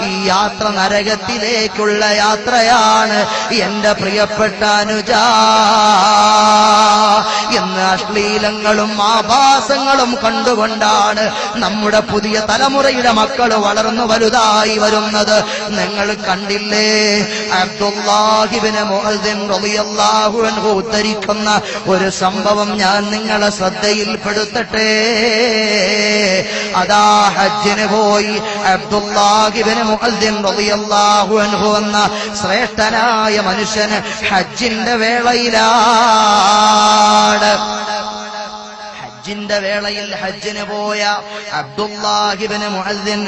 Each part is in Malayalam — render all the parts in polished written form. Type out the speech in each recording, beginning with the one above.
ഈ യാത്ര നരകത്തിലേക്കുള്ള യാത്രയാണ് എന്റെ പ്രിയപ്പെട്ട അനുജ എന്ന് അശ്ലീലങ്ങളും ആഭാസങ്ങളും കണ്ടുകൊണ്ടാണ് നമ്മുടെ പുതിയ തലമുറയുടെ മക്കൾ വളർന്നു വലുതായി വരുന്നത്. നിങ്ങൾ കണ്ടില്ലേ, അബ്ദുല്ലാഹ് ഇബ്നു മുഅദ്ദിൻ റളിയല്ലാഹു അൻഹു ഉദ്ധരിക്കുന്ന ഒരു സംഭവം ഞാൻ നിങ്ങളെ ശ്രദ്ധയിൽപ്പെടുത്തട്ടെ. അതാ ഹജ്ജിന് പോയി അബ്ദുല്ലാഹ് ഇബ്നു മുഅദ്ദിൻ റളിയല്ലാഹു അൻഹു എന്ന ശ്രേഷ്ഠനായ മനുഷ്യന് ഹജ്ജിന്റെ വേളയിലാണ്. ഹജ്ജിന്റെ വേളയിൽ ഹജ്ജിന് പോയ അബ്ദുല്ലാഹ് ഇബ്നു മുഅദ്ദിൻ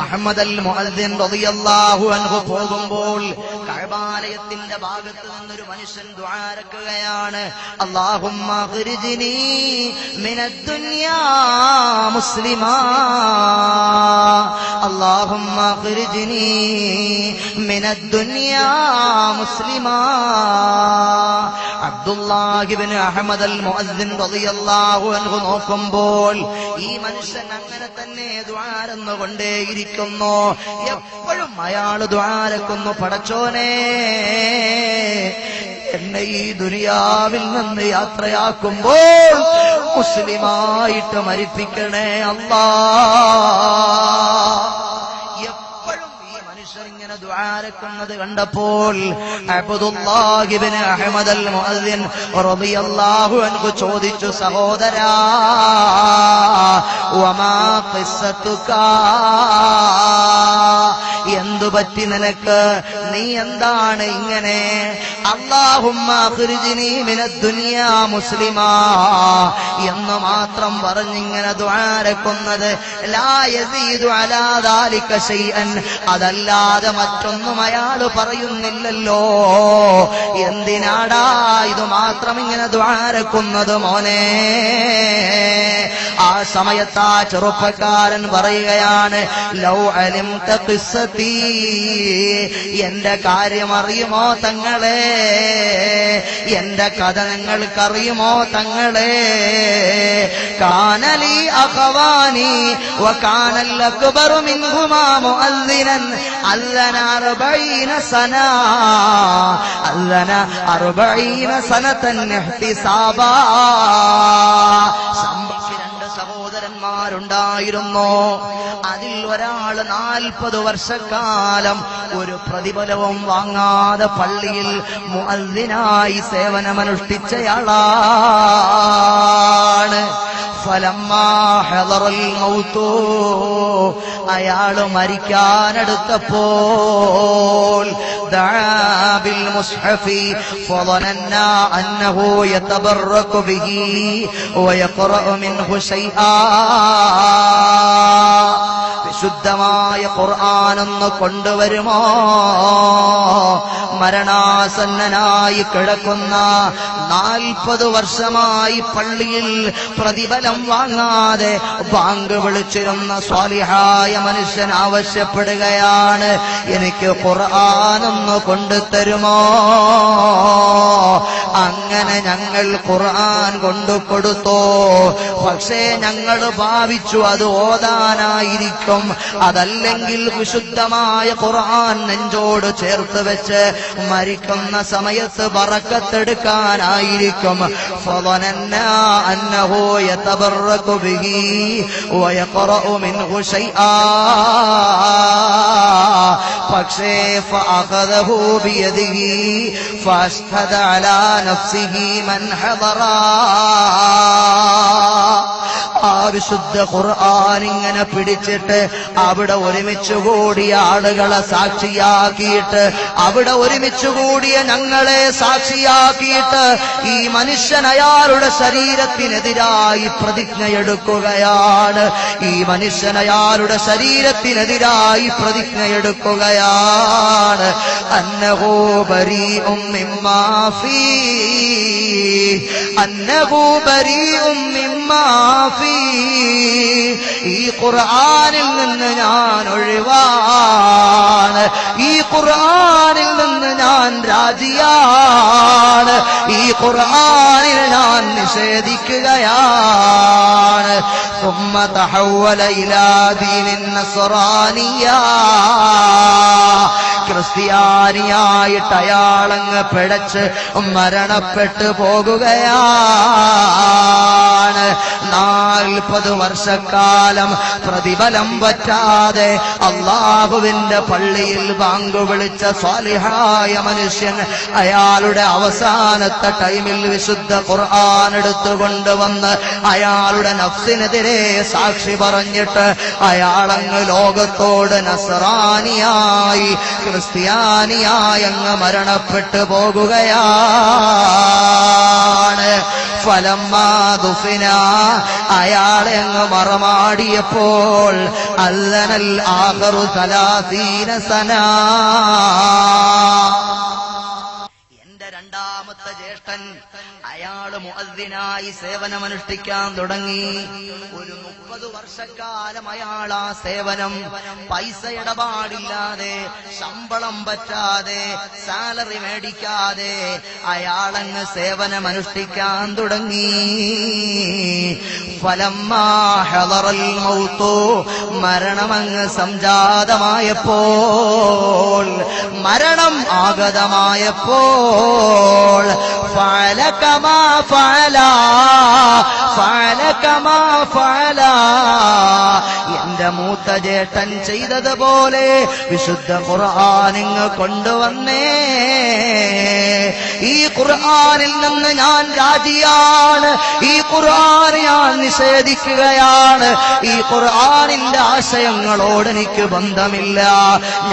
അഹ്മദ് അൽ മുഅദ്ദിൻ റളിയല്ലാഹു അൻഹു പോകുമ്പോൾ കഅബാലയത്തിന്റെ ഭാഗത്ത് നിന്നൊരു മനുഷ്യൻ ദുആരക്കുകയാണ്. അല്ലാഹുമ്മ ഖ്രിജ്നി മിനദ് ദുനിയാ മുസ്ലിമാ, അല്ലാഹുമ്മ ഖ്രിജ്നി മിനദ് ദുനിയാ മുസ്ലിമാ. അബ്ദുല്ലാഹ് ഇബ്നു അഹ്മദ് അൽ മുഅദ്ദിൻ റളിയല്ലാഹു അൻഹു നോക്കുമ്പോൾ ഈ മനുഷ്യൻ അങ്ങനെ തന്നെ ദുആരന്നുകൊണ്ടേയിരിക്കുന്നു. എപ്പോഴും അയാൾ ദുആരക്കുന്നു, പടച്ചോനെ എന്നെ ഈ ദുനിയാവിൽ നിന്ന് യാത്രയാക്കുമ്പോൾ മുസ്ലിമായിട്ട് മരിപ്പിക്കണേ അല്ലാഹ്. ഇങ്ങനെ ദുആരക്കുന്നത് കണ്ടപ്പോൾ അബ്ദുല്ലാഹ് ഇബ്നു അഹ്മദ് അൽ മുഅദ്ദിൻ റളിയല്ലാഹു അൻഹു ചോദിച്ചു, സഹോദരാ വമാ ഖിസ്സതുക, എന്തു പറ്റി നിനക്ക്, നീ എന്താണ് ഇങ്ങനെ? അല്ലാഹുമ്മ ഖ്രിജ്നി മിനദ് ദുനിയാ മുസ്ലിമാ എന്ന് മാത്രം പറഞ്ഞിങ്ങനെ ദുആരക്കുന്നത്, ലാ യസീദു അലാ ദാലിക ശൈഅൻ, അതല്ലാതെ മറ്റൊന്നും അയാൾ പറയുന്നില്ലല്ലോ. എന്തിനാടാ ഇത് മാത്രം ഇങ്ങനെ ദുആരക്കുന്നത് മോനെ? ആ സമയത്ത് ആ ചെറുപ്പക്കാരൻ പറയുകയാണ്, ലൗ അലിംത ഖിസ്സതി, എന്റെ കാര്യം അറിയുമോ തങ്ങളെ, എന്റെ കഥ നിങ്ങൾക്കറിയുമോ തങ്ങളെ? കാനലി അഖവാനി വകാനൽ അക്ബറു മിൻഹുമാ മുഅദ്ദിനൻ അല്ലന 40 സന, അല്ലന 40 സനതൻ ഇഹ്തിസാബാ. സഹോദരന്മാരുണ്ടായിരുന്നു. അതിൽ ഒരാൾ 40 വർഷക്കാലം ഒരു പ്രതിഫലവും വാങ്ങാതെ പള്ളിയിൽ മുഅദ്ദിനായി സേവനമനുഷ്ഠിച്ചയാളാണ്. ഫലമ്മാ ഹദറൽ മൗതു, അയാള് മരിക്കാനെടുത്തപ്പോൾ ദഅാ ബിൽ മുസ്ഹഫി ഫളനന്നാ അന്നഹു യതബറകു ബിഹി വയഖറഉ മിൻഹു ശൈആ. വിശുദ്ധമായ ഖുർആനൊന്ന് കൊണ്ടുവരുമോ? മരണാസന്നനായി കിടക്കുന്ന 40 വർഷമായി പള്ളിയിൽ പ്രതിഫലം വാങ്ങാതെ ബാങ്ക് വിളിച്ചിരുന്ന സ്വാലിഹായ മനുഷ്യൻ ആവശ്യപ്പെടുകയാണ്, എനിക്ക് ഖുർആനൊന്ന് കൊണ്ടുതരുമോ? അങ്ങനെ ഞങ്ങൾ ഖുർആൻ കൊണ്ടുകൊടുത്തു. പക്ഷേ ഞങ്ങൾ ഭാവിച്ചു അത് ഓതാനായിരിക്കും, അതല്ലെങ്കിൽ വിശുദ്ധമായ ഖുർആൻ നെഞ്ചോട് ചേർത്ത് വെച്ച് മരിക്കുന്ന സമയത്ത് ബറക്കത്തെടുക്കാനായിരിക്കും. ഫളനന്നാ അന്നഹു യതബറകു ബിഹി വയഖറഉ മിൻഹു ശൈആ. പക്ഷേ ഫഅഖദഹു ബിയദിഹി ഫഅശ്ഹദ അലാ നഫ്സിഹി മൻ ഹദറ. ആ വിശുദ്ധ ഖുർആൻ ഇങ്ങനെ പിടിച്ചിട്ട് അവിടെ ഒരുമിച്ച് കൂടിയ ആളുകളെ സാക്ഷിയാക്കിയിട്ട്, അവിടെ ഒരുമിച്ച് കൂടിയ ഞങ്ങളെ സാക്ഷിയാക്കിയിട്ട് ഈ മനുഷ്യൻ അയാളുടെ ശരീരത്തിനെതിരായി പ്രതിജ്ഞയെടുക്കുകയാണ്. ഈ മനുഷ്യൻ അയാളുടെ ശരീരത്തിനെതിരായി പ്രതിജ്ഞയെടുക്കുകയാണ്. അന്നഹു ബരീഉം മിമ്മാ ഫീ, അന്നഹു ബരീഉം മിമ്മാ ഫീ. ഈ ഖുർആനിൽ നിന്ന് ഞാൻ ഒഴിവാണ്, ഈ ഖുർആനിൽ നിന്ന് ഞാൻ രാജിയാണ്, ഈ ഖുർആനിൽ ഞാൻ നിഷേധിക്കുകയാണ്. ثم تحول إلى دين النصرانية ക്രിസ്ത്യാനിയായിട്ട് അയാളങ്ങ് പിഴച്ച് മരണപ്പെട്ടു പോകുകയാണ്. 40 വർഷക്കാലം പ്രതിഫലം പറ്റാതെ അള്ളാഹുവിന്റെ പള്ളിയിൽ ബാങ്ക് വിളിച്ച സ്വാലിഹായ മനുഷ്യൻ അയാളുടെ അവസാനത്തെ ടൈമിൽ വിശുദ്ധ ഖുർആൻ എടുത്തുകൊണ്ടുവന്ന് അയാളുടെ നഫ്സിനെതിരെ സാക്ഷി പറഞ്ഞിട്ട് അയാളങ്ങ് ലോകത്തോട് നസ്രാനിയായി ക്രിസ്ത്യാനിയായി അങ്ങ് മരണപ്പെട്ടു പോകുകയാണ്. ഫലമ്മാ ദുഫിന അയാളെ അങ്ങ് മറമാടിയപ്പോൾ അല്ലനൽ ആഖറു 30 സന. എന്റെ രണ്ടാമത്തെ ജ്യേഷ്ഠൻ അയാള് മുഅദ്ദിനായി സേവനമനുഷ്ഠിക്കാൻ തുടങ്ങി. ഒരു 30 വർഷക്കാലം അയാൾ ആ സേവനം പൈസ ഇടപാടില്ലാതെ ശമ്പളം പറ്റാതെ സാലറി മേടിക്കാതെ അയാളങ്ങ് സേവനമനുഷ്ഠിക്കാൻ തുടങ്ങി. ഫലമ്മാ ഹദറൽ മൗതു മരണമങ്ങ് സംജാതമായപ്പോൾ മരണം ആഗതമായപ്പോൾ ഫഅല കമാ ഫഅല എന്റെ മൂത്ത ജേട്ടൻ ചെയ്തതുപോലെ വിശുദ്ധ ഖുർആനിങ് കൊണ്ടുവന്നേ. ഈ ഖുർആനിൽ നിന്ന് ഞാൻ രാജിയാണ്. ഈ ഖുർആൻ ഞാൻ നിഷേധിക്കുകയാണ്. ഈ ഖുർആനിന്റെ ആശയങ്ങളോട് എനിക്ക് ബന്ധമില്ല.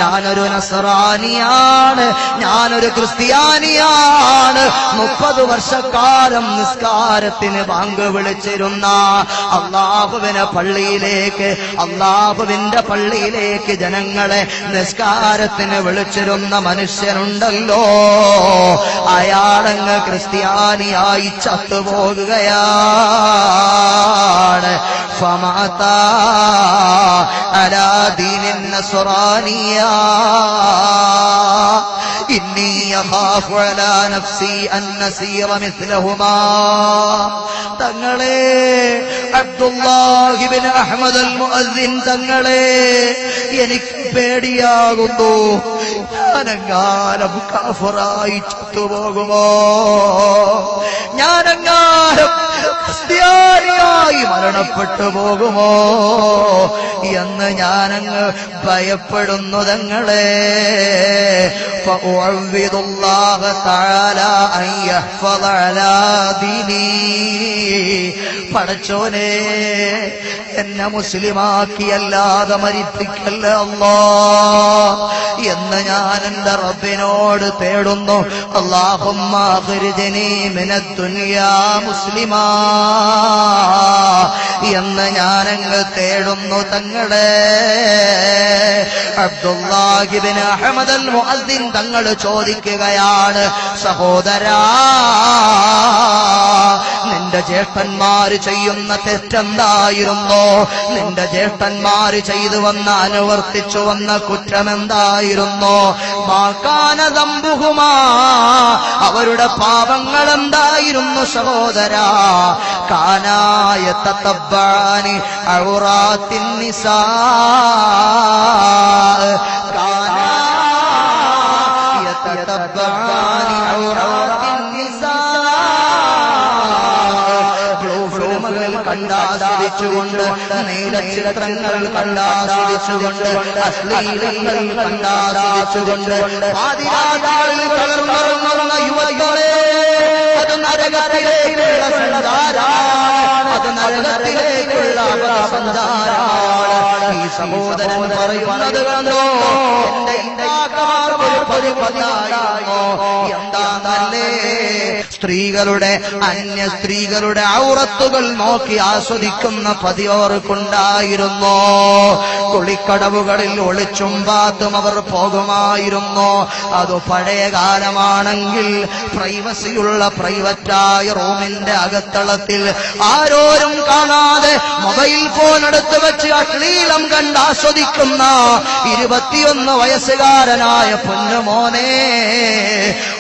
ഞാനൊരു നസ്രാനിയാണ്, ഞാനൊരു ക്രിസ്ത്യാനിയാണ്. 30 വർഷക്കാലം നിസ്കാരത്തിന് ബാങ്ക് വിളിച്ചിരുന്ന അള്ളാഹുവിന്റെ പള്ളിയിലേക്ക് ജനങ്ങളെ നിസ്കാരത്തിന് വിളിച്ചിരുന്ന മനുഷ്യനുണ്ടല്ലോ, അയാളങ്ങ് ക്രിസ്ത്യാനിയായി ചത്തുപോകുകയാണ്. ഫമാത അലാ ദീനിൻ നസ്റാനിയ ഇന്നി യഖാഫു അലാ നഫ്സി അൻ നസീറ മിസ്ലഹുമാ. തങ്ങളെ അബ്ദുല്ലാഹ് ഇബ്നു അഹ്മദ് അൽ മുഅദ്ദിൻ തങ്ങളെ, എനിക്ക് പേടിയാകുന്നു ഞാനെങ്ങാനും കാഫിറായി ചത്തുപോകുമോ, ഞാനെങ്ങാനും ക്രിസ്ത്യാനിയായി മരണപ്പെട്ടു പോകുമോ എന്ന് ഞാനങ്ങ് ഭയപ്പെടുന്നു തങ്ങളെ. ഫഉഅവ്വിദുല്ലാഹ തആല അൻ യഹ്ഫള അലാ ദീനി. പടച്ചോനെ, എന്നെ മുസ്ലിമാക്കിയല്ലാതെ മരിപ്പിക്കല്ല അല്ലാഹ് എന്ന് ഞാൻ എന്റെ റബ്ബിനോട് തേടുന്നു. അല്ലാഹുമ്മ അഖ്രിജ്നി മിനദ് ദുനിയാ മുസ്ലിമാ എന്ന് ഞാനങ്ങ് തേടുന്നു തങ്ങളെ. അബ്ദുല്ലാഹ് ഇബ്നു അഹ്മദ് അൽ മുഅദ്ദിൻ തങ്ങൾ ചോദിക്കുകയാണ്, സഹോദരാ, നിന്റെ ജ്യേഷ്ഠന്മാര് ചെയ്യുന്ന തെറ്റെന്തായിരുന്നോ? നിന്റെ ജ്യേഷ്ഠന്മാര് ചെയ്തു വന്ന അനുവർത്തിച്ചു വന്ന കുറ്റമെന്തായിരുന്നോ? മാകാന ദംബുഹുമാ, അവരുടെ പാപങ്ങൾ എന്തായിരുന്നു സഹോദരാ? കാനായ തതബ്ബാനി ഔറാത്തിൻ നിസാ, കാനായ തതബ്ബാനി ഔറാത്തിൻ നിസാ. കണ്ടാസ്വദിച്ചുകൊണ്ട്, നീലചിത്രങ്ങൾ കണ്ടാസ്വദിച്ചുകൊണ്ട്, അശ്ലീലങ്ങൾ കണ്ടാസ്വദിച്ചുകൊണ്ട്, പാതിരാത്രികളിൽ തളർന്നുറങ്ങുന്ന യുവതികളെ, അത് നരകത്തിലേക്കുള്ള സഞ്ചാരമാണ്, അത് നരകത്തിലേക്കുള്ള സഞ്ചാരമാണ്. ഈ സഹോദരൻ പറയുന്നത് കണ്ടോ, എന്റെ ഒരു പതിവായോ എന്താണല്ലേ? സ്ത്രീകളുടെ, അന്യ സ്ത്രീകളുടെ ഔറത്തുകൾ നോക്കി ആസ്വദിക്കുന്ന പതിവർക്കുണ്ടായിരുന്നു. കുളിക്കടവുകളിൽ ഒളിച്ചും പാത്തും അവർ പോകുമായിരുന്നു. അത് പഴയ കാലമാണെങ്കിൽ പ്രൈവസിയുള്ള പ്രൈവറ്റായ റൂമിന്റെ അകത്തളത്തിൽ ആരോ ആരോരും കാണാതെ മൊബൈൽ ഫോൺ എടുത്ത് വെച്ച് അശ്ലീലം കണ്ട് ആസ്വദിക്കുന്ന 21 വയസ്സുകാരനായ പൊന്നുമോനെ,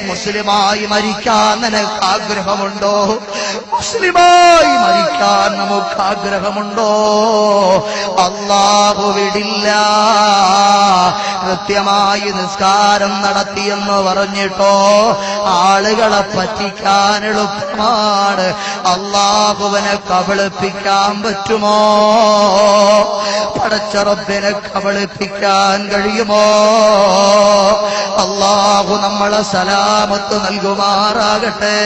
മുസ്ലിമായി മരിക്കാൻ നിനക്ക് ആഗ്രഹമുണ്ടോ? മുസ്ലിമായി മരിക്കാൻ നമുക്ക് ആഗ്രഹമുണ്ടോ? അല്ലാഹു വിടില്ല. കൃത്യമായി നിസ്കാരം നടത്തിയെന്ന് പറഞ്ഞിട്ടോ ആളുകളെ പറ്റിക്കാൻ എളുപ്പമാണ്. അല്ലാഹുവിനെ കബളിപ്പിക്കാൻ പറ്റുമോ? പടച്ച റബ്ബിനെ കബളിപ്പിക്കാൻ കഴിയുമോ? അല്ലാഹു നമ്മളെ സലാമത്ത് നൽകുമാറാകട്ടെ.